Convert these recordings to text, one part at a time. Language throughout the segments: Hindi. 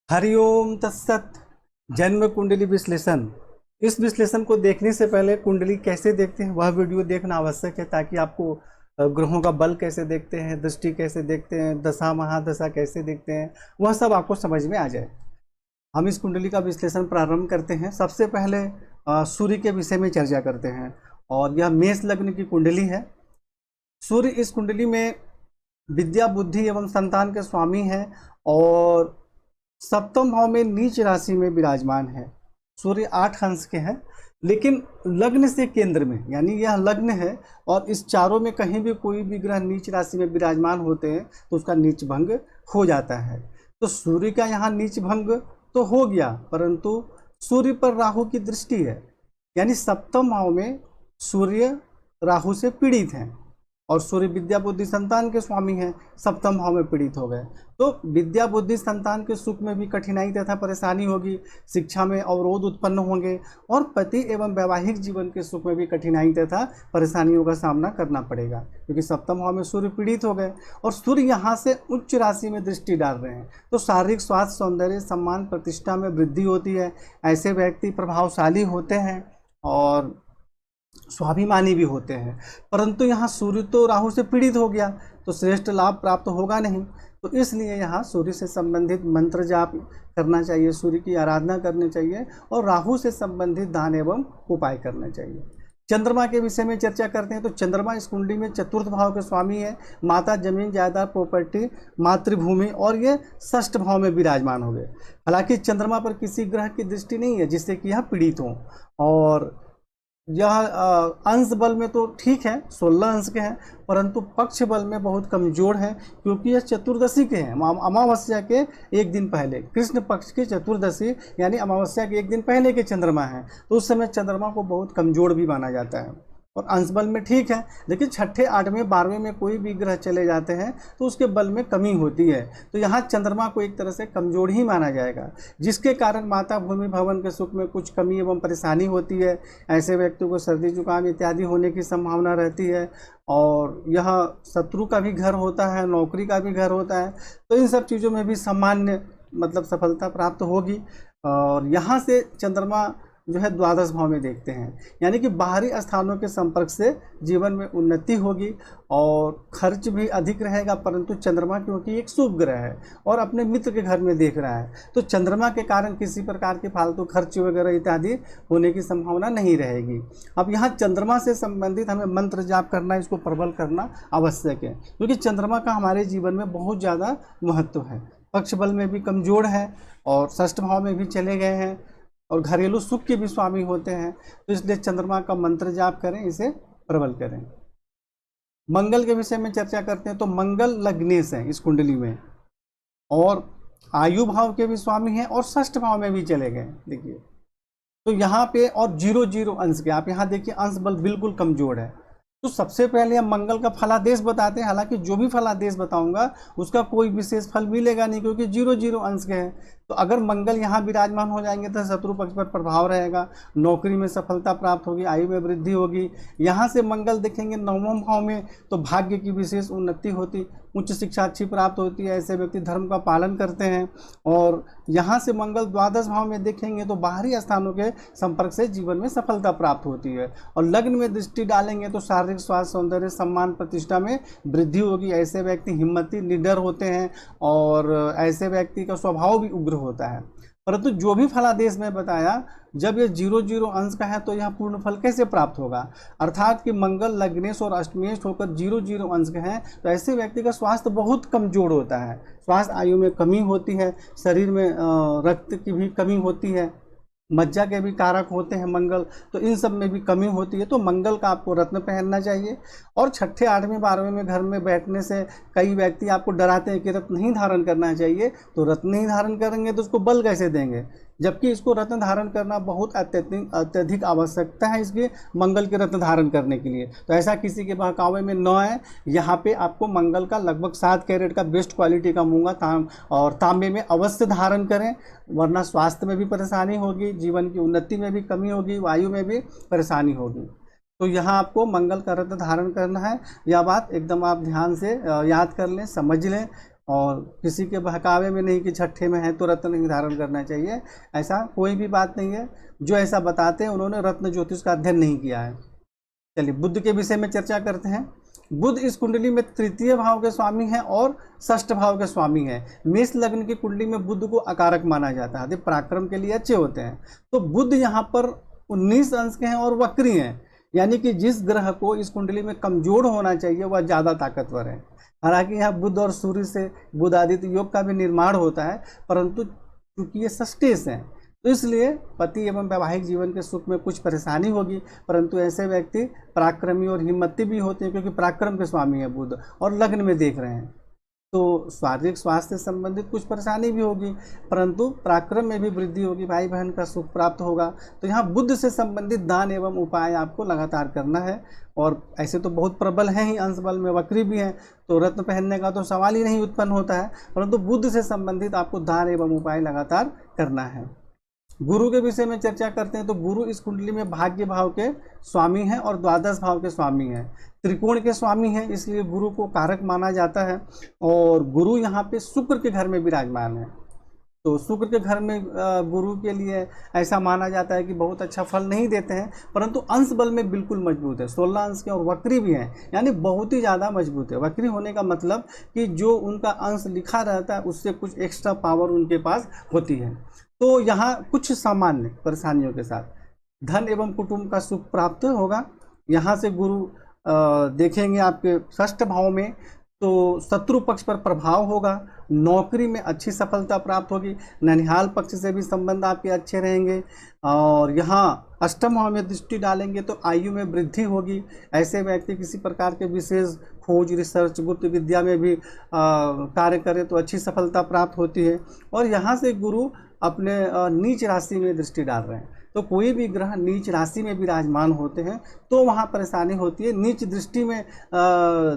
हरिओम तत्सत। जन्म कुंडली विश्लेषण। इस विश्लेषण को देखने से पहले कुंडली कैसे देखते हैं वह वीडियो देखना आवश्यक है, ताकि आपको ग्रहों का बल कैसे देखते हैं, दृष्टि कैसे देखते हैं, दशा महादशा कैसे देखते हैं, वह सब आपको समझ में आ जाए। हम इस कुंडली का विश्लेषण प्रारंभ करते हैं। सबसे पहले सूर्य के विषय में चर्चा करते हैं, और यह मेष लग्न की कुंडली है। सूर्य इस कुंडली में विद्या, बुद्धि एवं संतान के स्वामी है, और सप्तम भाव में नीच राशि में विराजमान है। सूर्य 8 अंश के हैं, लेकिन लग्न से केंद्र में, यानी यह लग्न है और इस चारों में कहीं भी कोई भी ग्रह नीच राशि में विराजमान होते हैं तो उसका नीच भंग हो जाता है। तो सूर्य का यहाँ नीच भंग तो हो गया, परंतु सूर्य पर राहु की दृष्टि है, यानी सप्तम भाव में सूर्य राहु से पीड़ित हैं, और सूर्य विद्या बुद्धि संतान के स्वामी हैं, सप्तम भाव में पीड़ित हो गए। तो विद्या बुद्धि संतान के सुख में भी कठिनाई तथा परेशानी होगी, शिक्षा में अवरोध उत्पन्न होंगे, और पति एवं वैवाहिक जीवन के सुख में भी कठिनाई तथा परेशानियों का सामना करना पड़ेगा, क्योंकि सप्तम भाव में सूर्य पीड़ित हो गए और सूर्य यहाँ से उच्च राशि में दृष्टि डाल रहे हैं। तो शारीरिक स्वास्थ्य, सौंदर्य, सम्मान, प्रतिष्ठा में वृद्धि होती है। ऐसे व्यक्ति प्रभावशाली होते हैं और स्वाभिमानी भी होते हैं, परंतु यहाँ सूर्य तो राहु से पीड़ित हो गया तो श्रेष्ठ लाभ प्राप्त होगा नहीं। तो इसलिए यहाँ सूर्य से संबंधित मंत्र जाप करना चाहिए, सूर्य की आराधना करनी चाहिए, और राहु से संबंधित दान एवं उपाय करना चाहिए। चंद्रमा के विषय में चर्चा करते हैं। तो चंद्रमा इस कुंडली में चतुर्थ भाव के स्वामी है। माता, जमीन, जायदाद, प्रॉपर्टी, मातृभूमि, और ये षष्ठ भाव में विराजमान हो गए। हालांकि चंद्रमा पर किसी ग्रह की दृष्टि नहीं है जिससे कि यह पीड़ित हो, और यह अंश बल में तो ठीक है, 16 अंश के हैं, परंतु पक्ष बल में बहुत कमजोर है, क्योंकि यह चतुर्दशी के हैं। अमावस्या के एक दिन पहले, कृष्ण पक्ष की चतुर्दशी यानी अमावस्या के एक दिन पहले के चंद्रमा हैं, तो उस समय चंद्रमा को बहुत कमजोर भी माना जाता है। और अंश बल में ठीक है, लेकिन छठे, 8वें, 12वें में कोई भी ग्रह चले जाते हैं तो उसके बल में कमी होती है। तो यहाँ चंद्रमा को एक तरह से कमजोर ही माना जाएगा, जिसके कारण माता, भूमि, भवन के सुख में कुछ कमी एवं परेशानी होती है। ऐसे व्यक्तियों को सर्दी, जुकाम इत्यादि होने की संभावना रहती है, और यह शत्रु का भी घर होता है, नौकरी का भी घर होता है। तो इन सब चीज़ों में भी सामान्य सफलता प्राप्त होगी। और यहाँ से चंद्रमा जो है द्वादश भाव में देखते हैं, यानी कि बाहरी स्थानों के संपर्क से जीवन में उन्नति होगी और खर्च भी अधिक रहेगा, परंतु चंद्रमा क्योंकि एक शुभ ग्रह है और अपने मित्र के घर में देख रहा है, तो चंद्रमा के कारण किसी प्रकार के फालतू खर्च वगैरह इत्यादि होने की संभावना नहीं रहेगी। अब यहाँ चंद्रमा से संबंधित हमें मंत्र जाप करना, इसको प्रबल करना आवश्यक है, क्योंकि चंद्रमा का हमारे जीवन में बहुत ज़्यादा महत्व है। पक्ष बल में भी कमजोर है और षष्ठ भाव में भी चले गए हैं, और घरेलू सुख के भी स्वामी होते हैं, तो इसलिए चंद्रमा का मंत्र जाप करें, इसे प्रबल करें। मंगल के विषय में चर्चा करते हैं। तो मंगल लग्नेश है इस कुंडली में, और आयु भाव के भी स्वामी हैं, और षष्ठ भाव में भी चले गए। देखिए, तो यहाँ पे और 0 अंश के, आप यहाँ देखिए अंश बल बिल्कुल कमजोर है। तो सबसे पहले हम मंगल का फलादेश बताते हैं। हालांकि जो भी फलादेश बताऊंगा उसका कोई विशेष फल मिलेगा नहीं, क्योंकि 0 अंश के हैं। तो अगर मंगल यहाँ विराजमान हो जाएंगे तो शत्रु पक्ष पर प्रभाव रहेगा, नौकरी में सफलता प्राप्त होगी, आयु में वृद्धि होगी। यहाँ से मंगल देखेंगे 9वें भाव में, तो भाग्य की विशेष उन्नति होती, उच्च शिक्षा अच्छी प्राप्त होती है, ऐसे व्यक्ति धर्म का पालन करते हैं। और यहाँ से मंगल द्वादश भाव में देखेंगे तो बाहरी स्थानों के संपर्क से जीवन में सफलता प्राप्त होती है। और लग्न में दृष्टि डालेंगे तो शारीरिक स्वास्थ्य, सौंदर्य, सम्मान, प्रतिष्ठा में वृद्धि होगी। ऐसे व्यक्ति हिम्मती, निडर होते हैं, और ऐसे व्यक्ति का स्वभाव भी उग्र होता है। परंतु जो भी फलादेश में बताया, जब ये 0 अंश का है तो यह पूर्ण फल कैसे प्राप्त होगा, अर्थात कि मंगल लग्नेश और अष्टमेश होकर 0 अंश के हैं, तो ऐसे व्यक्ति का स्वास्थ्य बहुत कमजोर होता है। स्वास्थ्य, आयु में कमी होती है, शरीर में रक्त की भी कमी होती है, मज्जा के भी कारक होते हैं मंगल, तो इन सब में भी कमी होती है। तो मंगल का आपको रत्न पहनना चाहिए। और छठे, 8वें, 12वें में घर में बैठने से कई व्यक्ति आपको डराते हैं कि रत्न नहीं धारण करना चाहिए, तो रत्न नहीं धारण करेंगे तो उसको बल कैसे देंगे, जबकि इसको रत्न धारण करना बहुत अत्यधिक आवश्यकता है इसके मंगल के रत्न धारण करने के लिए। तो ऐसा किसी के बहकावे में न है। यहाँ पे आपको मंगल का लगभग 7 कैरेट का बेस्ट क्वालिटी का मूंगा और तांबे में अवश्य धारण करें, वरना स्वास्थ्य में भी परेशानी होगी, जीवन की उन्नति में भी कमी होगी, वायु में भी परेशानी होगी। तो यहाँ आपको मंगल का रत्न धारण करना है। यह बात एकदम आप ध्यान से याद कर लें, समझ लें, और किसी के बहकावे में नहीं कि छठे में है तो रत्न नहीं धारण करना चाहिए, ऐसा कोई भी बात नहीं है। जो ऐसा बताते हैं उन्होंने रत्न ज्योतिष का अध्ययन नहीं किया है। चलिए बुध के विषय में चर्चा करते हैं। बुध इस कुंडली में तृतीय भाव के स्वामी हैं और षष्ठ भाव के स्वामी हैं। मेष लग्न की कुंडली में बुध को अकारक माना जाता है, पराक्रम के लिए अच्छे होते हैं। तो बुध यहाँ पर 19 अंश के हैं और वक्री हैं, यानी कि जिस ग्रह को इस कुंडली में कमजोर होना चाहिए वह ज़्यादा ताकतवर है। हालांकि यहाँ बुध और सूर्य से बुध आदित्य योग का भी निर्माण होता है, परंतु चूंकि ये षष्ठेश हैं तो इसलिए पति एवं वैवाहिक जीवन के सुख में कुछ परेशानी होगी। परंतु ऐसे व्यक्ति पराक्रमी और हिम्मती भी होते हैं, क्योंकि पराक्रम के स्वामी है बुध और लग्न में देख रहे हैं। तो शारीरिक स्वास्थ्य से संबंधित कुछ परेशानी भी होगी, परंतु पराक्रम में भी वृद्धि होगी, भाई बहन का सुख प्राप्त होगा। तो यहाँ बुध से संबंधित दान एवं उपाय आपको लगातार करना है। और ऐसे तो बहुत प्रबल हैं ही, अंश बल में वक्री भी हैं, तो रत्न पहनने का तो सवाल ही नहीं उत्पन्न होता है, परंतु बुध से संबंधित आपको दान एवं उपाय लगातार करना है। गुरु के विषय में चर्चा करते हैं तो गुरु इस कुंडली में भाग्य भाव के स्वामी हैं और द्वादश भाव के स्वामी हैं, त्रिकोण के स्वामी हैं, इसलिए गुरु को कारक माना जाता है। और गुरु यहाँ पे शुक्र के घर में विराजमान है। तो शुक्र के घर में गुरु के लिए ऐसा माना जाता है कि बहुत अच्छा फल नहीं देते हैं, परंतु अंश बल में बिल्कुल मजबूत है, 16 अंश के और वक्री भी हैं, यानी बहुत ही ज़्यादा मजबूत है। वक्री होने का मतलब कि जो उनका अंश लिखा रहता है उससे कुछ एक्स्ट्रा पावर उनके पास होती है। तो यहाँ कुछ सामान्य परेशानियों के साथ धन एवं कुटुंब का सुख प्राप्त होगा। यहाँ से गुरु देखेंगे आपके षष्ठ भाव में, तो शत्रु पक्ष पर प्रभाव होगा, नौकरी में अच्छी सफलता प्राप्त होगी, ननिहाल पक्ष से भी संबंध आपके अच्छे रहेंगे। और यहाँ अष्टम भाव में दृष्टि डालेंगे तो आयु में वृद्धि होगी। ऐसे व्यक्ति किसी प्रकार के विशेष खोज, रिसर्च, गुप्त विद्या में भी कार्य करें तो अच्छी सफलता प्राप्त होती है। और यहाँ से गुरु अपने नीच राशि में दृष्टि डाल रहे हैं, तो कोई भी ग्रह नीच राशि में विराजमान होते हैं तो वहाँ परेशानी होती है। नीच दृष्टि में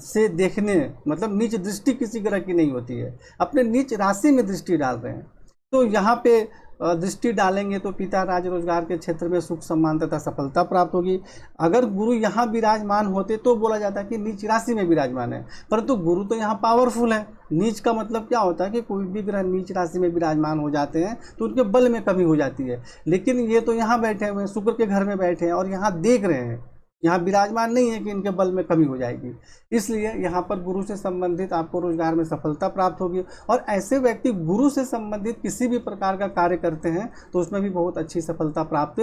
से देखने, मतलब नीच दृष्टि किसी ग्रह की नहीं होती है, अपने नीच राशि में दृष्टि डाल रहे हैं। तो यहाँ पे दृष्टि डालेंगे तो पिता राज रोजगार के क्षेत्र में सुख सम्मान तथा सफलता प्राप्त होगी। अगर गुरु यहाँ विराजमान होते तो बोला जाता है कि नीच राशि में विराजमान है, परंतु गुरु तो यहाँ पावरफुल है। नीच का मतलब क्या होता है कि कोई भी ग्रह नीच राशि में विराजमान हो जाते हैं तो उनके बल में कमी हो जाती है, लेकिन ये तो यहाँ बैठे हुए हैं, शुक्र के घर में बैठे हैं और यहाँ देख रहे हैं, यहाँ विराजमान नहीं है कि इनके बल में कमी हो जाएगी। इसलिए यहाँ पर गुरु से संबंधित आपको रोजगार में सफलता प्राप्त होगी। और ऐसे व्यक्ति गुरु से संबंधित किसी भी प्रकार का कार्य करते हैं तो उसमें भी बहुत अच्छी सफलता प्राप्त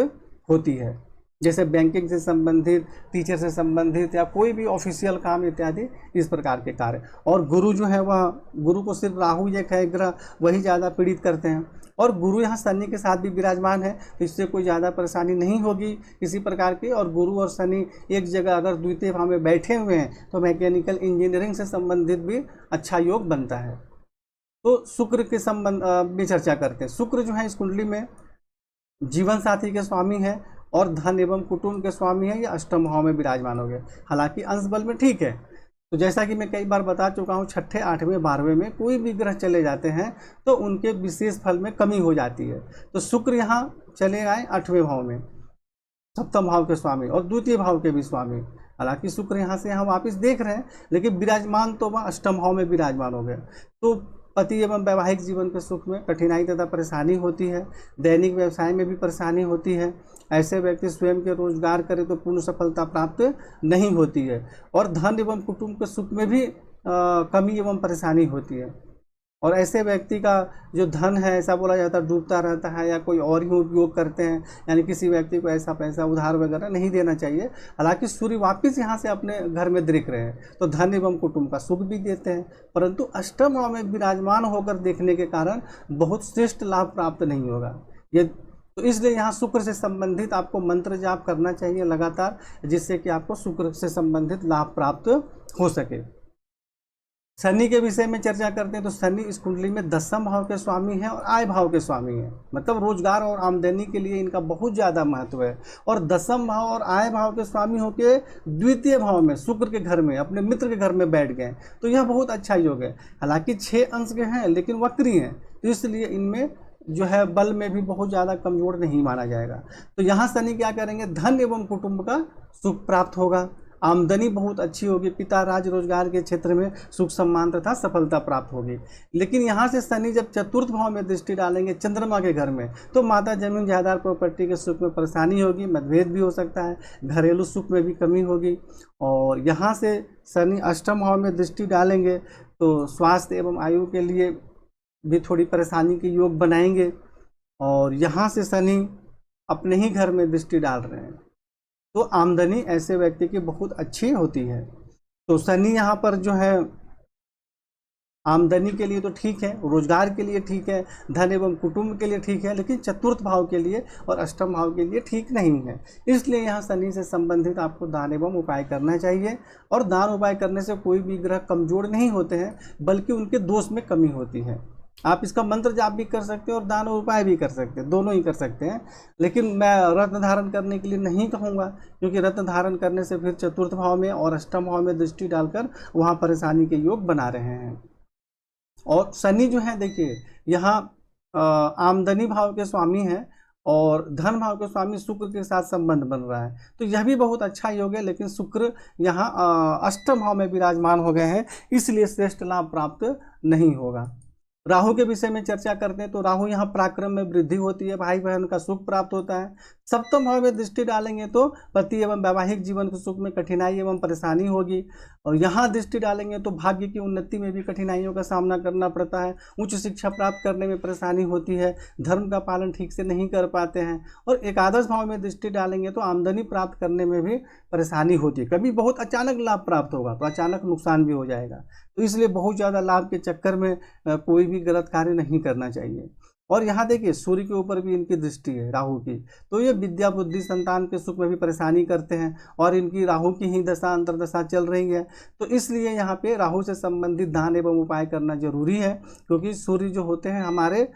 होती है, जैसे बैंकिंग से संबंधित, टीचर से संबंधित या कोई भी ऑफिशियल काम इत्यादि, इस प्रकार के कार्य। और गुरु जो है वह, गुरु को सिर्फ राहु एक है ग्रह, वही ज़्यादा पीड़ित करते हैं। और गुरु यहाँ शनि के साथ भी विराजमान है, तो इससे कोई ज़्यादा परेशानी नहीं होगी किसी प्रकार की। और गुरु और शनि एक जगह अगर द्वितीय भाव में बैठे हुए हैं तो मैकेनिकल इंजीनियरिंग से संबंधित भी अच्छा योग बनता है। तो शुक्र के संबंध में चर्चा करते हैं। शुक्र जो है इस कुंडली में जीवन साथी के स्वामी है और धन एवं कुटुंब के स्वामी है, या अष्टम भाव में विराजमान हो गए। हालांकि अंश बल में ठीक है, तो जैसा कि मैं कई बार बता चुका हूँ, छठे, आठवें, 12वें में कोई भी ग्रह चले जाते हैं तो उनके विशेष फल में कमी हो जाती है। तो शुक्र यहाँ चले आए 8वें भाव में, सप्तम भाव के स्वामी और द्वितीय भाव के भी स्वामी। हालांकि शुक्र यहाँ से यहाँ वापस देख रहे हैं, लेकिन विराजमान तो वह अष्टम भाव में विराजमान हो गए। तो पति एवं वैवाहिक जीवन के सुख में कठिनाई तथा परेशानी होती है, दैनिक व्यवसाय में भी परेशानी होती है। ऐसे व्यक्ति स्वयं के रोजगार करें तो पूर्ण सफलता प्राप्त नहीं होती है। और धन एवं कुटुंब के सुख में भी कमी एवं परेशानी होती है। और ऐसे व्यक्ति का जो धन है, ऐसा बोला जाता है, डूबता रहता है या कोई और ही उपयोग करते हैं, यानी किसी व्यक्ति को ऐसा पैसा उधार वगैरह नहीं देना चाहिए। हालांकि सूर्य वापस यहाँ से अपने घर में दिख रहे हैं तो धन एवं कुटुंब का सुख भी देते हैं, परंतु अष्टम भाव में विराजमान होकर देखने के कारण बहुत श्रेष्ठ लाभ प्राप्त नहीं होगा। ये तो इसलिए यहाँ शुक्र से संबंधित आपको मंत्र जाप करना चाहिए लगातार, जिससे कि आपको शुक्र से संबंधित लाभ प्राप्त हो सके। शनि के विषय में चर्चा करते हैं तो शनि इस कुंडली में दसम भाव के स्वामी हैं और आय भाव के स्वामी हैं, मतलब रोजगार और आमदनी के लिए इनका बहुत ज़्यादा महत्व है। और दसम भाव और आय भाव के स्वामी होकर द्वितीय भाव में शुक्र के घर में, अपने मित्र के घर में बैठ गए, तो यह बहुत अच्छा योग है। हालांकि 6 अंश के हैं लेकिन वक्री हैं, तो इसलिए इनमें जो है बल में भी बहुत ज़्यादा कमजोर नहीं माना जाएगा। तो यहाँ शनि क्या करेंगे, धन एवं कुटुंब का सुख प्राप्त होगा। आमदनी बहुत अच्छी होगी, पिता राज रोजगार के क्षेत्र में सुख सम्मान तथा सफलता प्राप्त होगी। लेकिन यहाँ से शनि जब चतुर्थ भाव में दृष्टि डालेंगे चंद्रमा के घर में, तो माता जमीन जायदाद प्रॉपर्टी के सुख में परेशानी होगी, मतभेद भी हो सकता है, घरेलू सुख में भी कमी होगी। और यहाँ से शनि अष्टम भाव में दृष्टि डालेंगे तो स्वास्थ्य एवं आयु के लिए भी थोड़ी परेशानी के योग बनाएंगे। और यहाँ से शनि अपने ही घर में दृष्टि डाल रहे हैं, तो आमदनी ऐसे व्यक्ति की बहुत अच्छी होती है। तो शनि यहाँ पर जो है आमदनी के लिए तो ठीक है, रोजगार के लिए ठीक है, धन एवं कुटुंब के लिए ठीक है, लेकिन चतुर्थ भाव के लिए और अष्टम भाव के लिए ठीक नहीं है। इसलिए यहाँ शनि से संबंधित आपको दान एवं उपाय करना चाहिए। और दान उपाय करने से कोई भी ग्रह कमजोर नहीं होते हैं, बल्कि उनके दोष में कमी होती है। आप इसका मंत्र जाप भी कर सकते हैं और दान और उपाय भी कर सकते हैं, दोनों ही कर सकते हैं। लेकिन मैं रत्न धारण करने के लिए नहीं कहूँगा, क्योंकि रत्न धारण करने से फिर चतुर्थ भाव में और अष्टम भाव में दृष्टि डालकर वहाँ परेशानी के योग बना रहे हैं। और शनि जो है देखिए यहाँ आमदनी भाव के स्वामी हैं और धन भाव के स्वामी शुक्र के साथ संबंध बन रहा है, तो यह भी बहुत अच्छा योग है। लेकिन शुक्र यहाँ अष्टम भाव में विराजमान हो गए हैं, इसलिए श्रेष्ठ लाभ प्राप्त नहीं होगा। राहु के विषय में चर्चा करते हैं तो राहु यहाँ पराक्रम में वृद्धि होती है, भाई बहन का सुख प्राप्त होता है। सप्तम भाव में दृष्टि डालेंगे तो पति एवं वैवाहिक जीवन के सुख में कठिनाई एवं परेशानी होगी। और यहाँ दृष्टि डालेंगे तो भाग्य की उन्नति में भी कठिनाइयों का सामना करना पड़ता है, उच्च शिक्षा प्राप्त करने में परेशानी होती है, धर्म का पालन ठीक से नहीं कर पाते हैं। और एकादश भाव में दृष्टि डालेंगे तो आमदनी प्राप्त करने में भी परेशानी होती है, कभी बहुत अचानक लाभ प्राप्त होगा तो अचानक नुकसान भी हो जाएगा। तो इसलिए बहुत ज़्यादा लाभ के चक्कर में कोई भी गलत कार्य नहीं करना चाहिए। और यहाँ देखिए सूर्य के ऊपर भी इनकी दृष्टि है राहु की, तो ये विद्या बुद्धि संतान के सुख में भी परेशानी करते हैं। और इनकी राहु की ही दशा अंतर्दशा चल रही है, तो इसलिए यहाँ पे राहु से संबंधित दान एवं उपाय करना जरूरी है। क्योंकि सूर्य जो होते हैं हमारे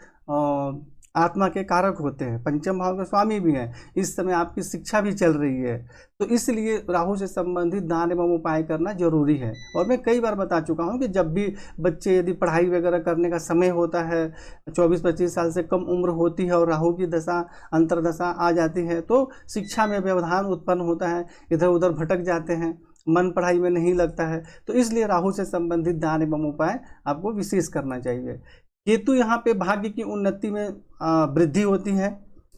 आत्मा के कारक होते हैं, पंचम भाव के स्वामी भी हैं। इस समय आपकी शिक्षा भी चल रही है, तो इसलिए राहु से संबंधित दान एवं उपाय करना जरूरी है। और मैं कई बार बता चुका हूं कि जब भी बच्चे यदि पढ़ाई वगैरह करने का समय होता है, 24-25 साल से कम उम्र होती है और राहु की दशा अंतर्दशा आ जाती है, तो शिक्षा में व्यवधान उत्पन्न होता है, इधर उधर भटक जाते हैं, मन पढ़ाई में नहीं लगता है। तो इसलिए राहु से संबंधित दान एवं उपाय आपको विशेष करना चाहिए। केतु यहाँ पे भाग्य की उन्नति में वृद्धि होती है,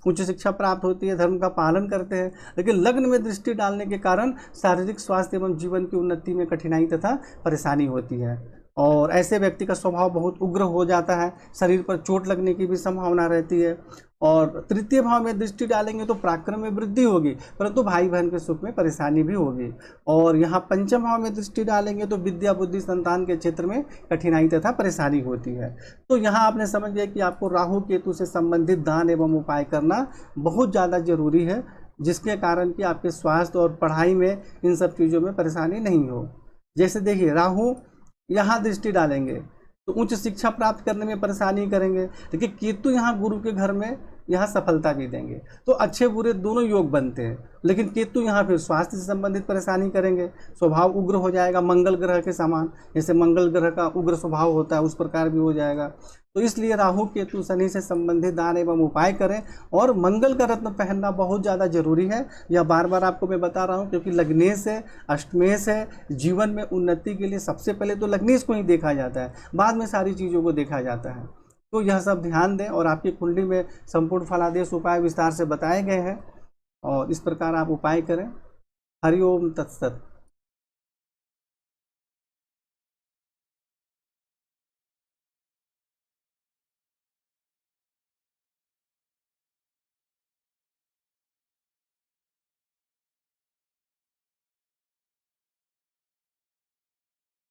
उच्च शिक्षा प्राप्त होती है, धर्म का पालन करते हैं। लेकिन लग्न में दृष्टि डालने के कारण शारीरिक स्वास्थ्य एवं जीवन की उन्नति में कठिनाई तथा परेशानी होती है। और ऐसे व्यक्ति का स्वभाव बहुत उग्र हो जाता है, शरीर पर चोट लगने की भी संभावना रहती है। और तृतीय भाव में दृष्टि डालेंगे तो पराक्रम में वृद्धि होगी, परंतु भाई बहन के सुख में परेशानी भी होगी। और यहाँ पंचम भाव में दृष्टि डालेंगे तो विद्या बुद्धि संतान के क्षेत्र में कठिनाई तथा परेशानी होती है। तो यहाँ आपने समझ लिया कि आपको राहु केतु से संबंधित दान एवं उपाय करना बहुत ज़्यादा जरूरी है, जिसके कारण कि आपके स्वास्थ्य और पढ़ाई में इन सब चीज़ों में परेशानी नहीं हो। जैसे देखिए राहु यहाँ दृष्टि डालेंगे तो उच्च शिक्षा प्राप्त करने में परेशानी करेंगे, लेकिन केतु यहाँ गुरु के घर में यहाँ सफलता भी देंगे। तो अच्छे बुरे दोनों योग बनते हैं। लेकिन केतु यहाँ फिर स्वास्थ्य से संबंधित परेशानी करेंगे, स्वभाव उग्र हो जाएगा मंगल ग्रह के समान, जैसे मंगल ग्रह का उग्र स्वभाव होता है उस प्रकार भी हो जाएगा। तो इसलिए राहु केतु शनि से संबंधित दान एवं उपाय करें। और मंगल का रत्न पहनना बहुत ज़्यादा जरूरी है, यह बार बार आपको मैं बता रहा हूँ, क्योंकि लग्नेश है, अष्टमेश है, जीवन में उन्नति के लिए सबसे पहले तो लग्नेश को ही देखा जाता है, बाद में सारी चीज़ों को देखा जाता है। तो यह सब ध्यान दें। और आपकी कुंडली में संपूर्ण फलादेश उपाय विस्तार से बताए गए हैं, और इस प्रकार आप उपाय करें। हरि ओम तत्सत।